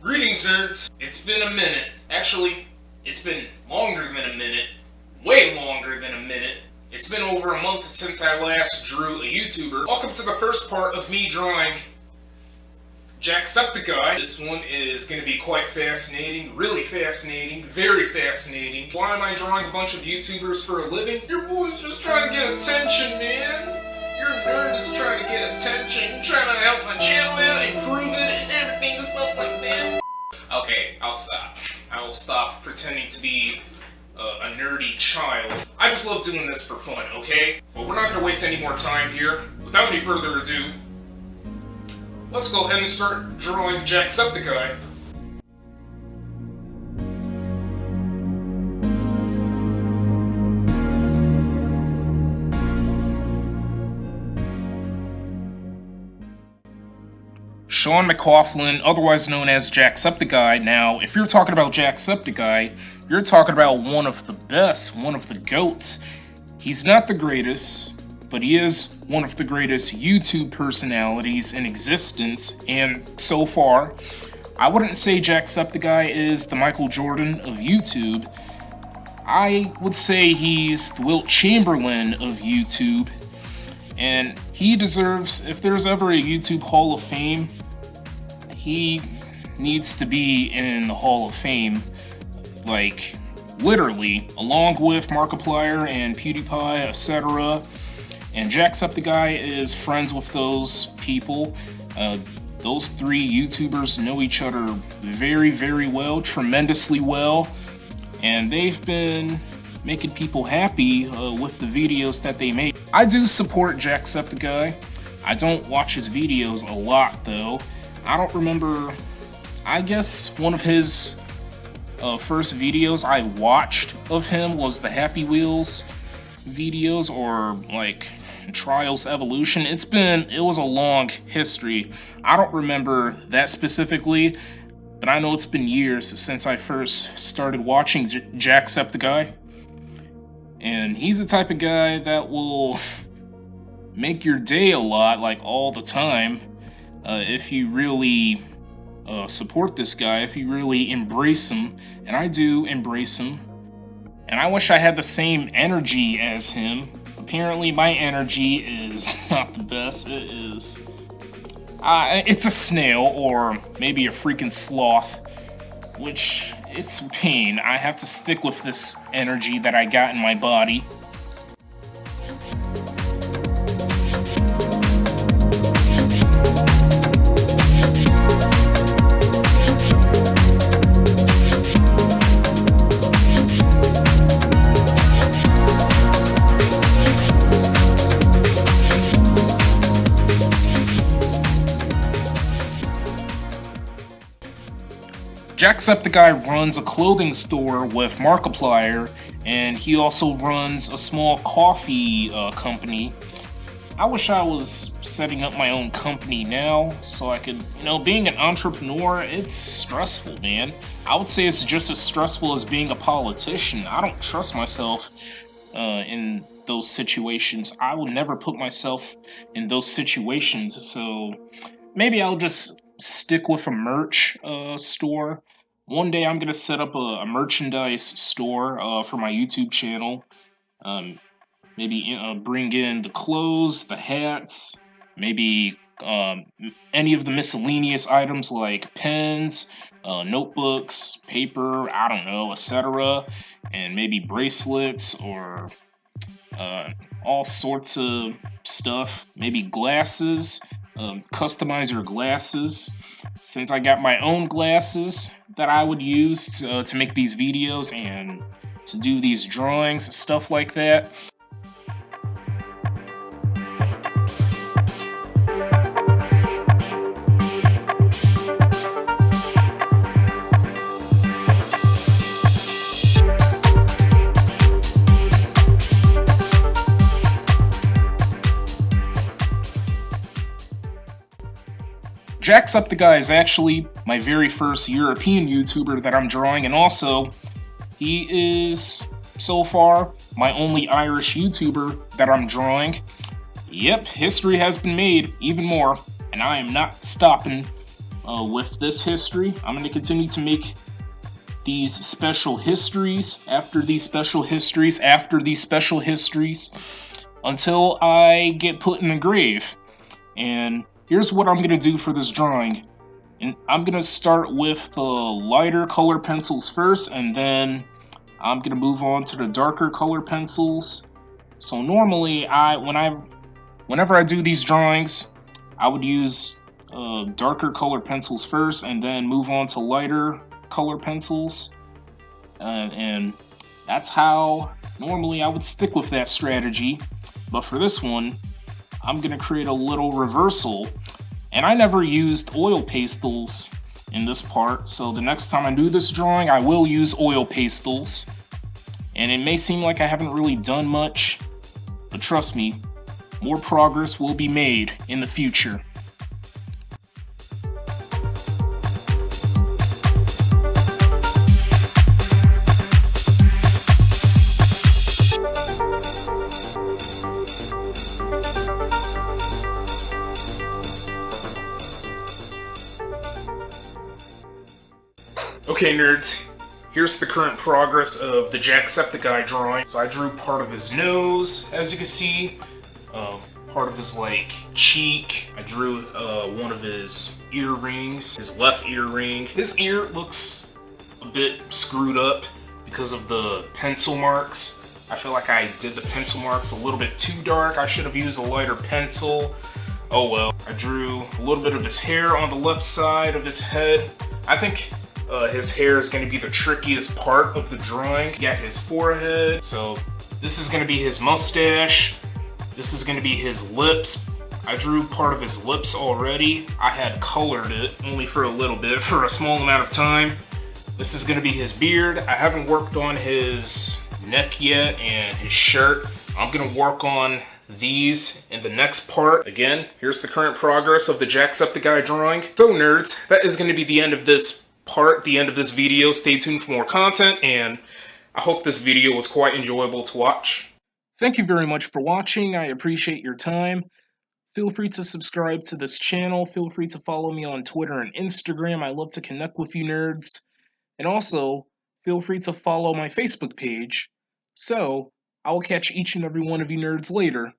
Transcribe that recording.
Greetings, nerds. It's been a minute. Actually, it's been longer than a minute. Way longer than a minute. It's been over a month since I last drew a YouTuber. Welcome to the first part of me drawing Jacksepticeye. This one is going to be quite fascinating, really fascinating, very fascinating. Why am I drawing a bunch of YouTubers for a living? Your boy's just trying to get attention, man. Your nerd is trying to get attention, trying to help my channel out, improve it, and everything, stuff like that. Okay, I'll stop. I will stop pretending to be a nerdy child. I just love doing this for fun, okay? But we're not going to waste any more time here. Without any further ado, let's go ahead and start drawing Jacksepticeye. Sean McLaughlin, otherwise known as Jacksepticeye. Now, if you're talking about Jacksepticeye, you're talking about one of the best, one of the GOATs. He's not the greatest, but he is one of the greatest YouTube personalities in existence, and so far, I wouldn't say Jacksepticeye is the Michael Jordan of YouTube. I would say he's the Wilt Chamberlain of YouTube, and he deserves, if there's ever a YouTube Hall of Fame, he needs to be in the Hall of Fame, like, literally, along with Markiplier and PewDiePie, etc. And Jacksepticeye is friends with those people. Those three YouTubers know each other very, very well, tremendously well, and they've been making people happy with the videos that they make. I do support Jacksepticeye. I don't watch his videos a lot, though. I don't remember, I guess one of his first videos I watched of him was the Happy Wheels videos, or like Trials Evolution. It was a long history. I don't remember that specifically, but I know it's been years since I first started watching Jacksepticeye. And he's the type of guy that will make your day a lot, like all the time, if you really support this guy, if you really embrace him. And I do embrace him. And I wish I had the same energy as him. Apparently my energy is not the best. It's a snail, or maybe a freaking sloth, which, it's pain. I have to stick with this energy that I got in my body. Jacksepticeye runs a clothing store with Markiplier, and he also runs a small coffee company. I wish I was setting up my own company now, so I could, being an entrepreneur, it's stressful, man. I would say it's just as stressful as being a politician. I don't trust myself in those situations. I will never put myself in those situations, so maybe I'll just stick with a merch store. One day I'm going to set up a merchandise store for my YouTube channel. Maybe bring in the clothes, the hats, maybe any of the miscellaneous items like pens, notebooks, paper, I don't know, etc. And maybe bracelets or all sorts of stuff. Maybe glasses, customizer glasses. Since I got my own glasses that I would use to make these videos and to do these drawings, stuff like that. Jacksepticeye is actually my very first European YouTuber that I'm drawing, and also, he is, so far, my only Irish YouTuber that I'm drawing. Yep, history has been made, even more, and I am not stopping with this history. I'm going to continue to make these special histories after these special histories after these special histories until I get put in a grave. And here's what I'm going to do for this drawing. And I'm going to start with the lighter color pencils first, and then I'm going to move on to the darker color pencils. So normally, whenever I do these drawings, I would use darker color pencils first, and then move on to lighter color pencils. And that's how normally I would stick with that strategy. But for this one, I'm going to create a little reversal. And I never used oil pastels in this part, so the next time I do this drawing, I will use oil pastels. And it may seem like I haven't really done much, but trust me, more progress will be made in the future. Okay, nerds, here's the current progress of the Jacksepticeye drawing. So I drew part of his nose, as you can see, part of his cheek. I drew one of his earrings, his left earring. His ear looks a bit screwed up because of the pencil marks. I feel like I did the pencil marks a little bit too dark. I should have used a lighter pencil. Oh well. I drew a little bit of his hair on the left side of his head. I think his hair is going to be the trickiest part of the drawing. You got his forehead, so this is going to be his mustache. This is going to be his lips. I drew part of his lips already. I had colored it, only for a little bit, for a small amount of time. This is going to be his beard. I haven't worked on his neck yet and his shirt. I'm going to work on these in the next part. Again, here's the current progress of the Jacksepticeye drawing. So nerds, that is going to be the end of this part, the end of this video. Stay tuned for more content, and I hope this video was quite enjoyable to watch. Thank you very much for watching. I appreciate your time. Feel free to subscribe to this channel. Feel free to follow me on Twitter and Instagram. I love to connect with you nerds. And also, feel free to follow my Facebook page. So, I will catch each and every one of you nerds later.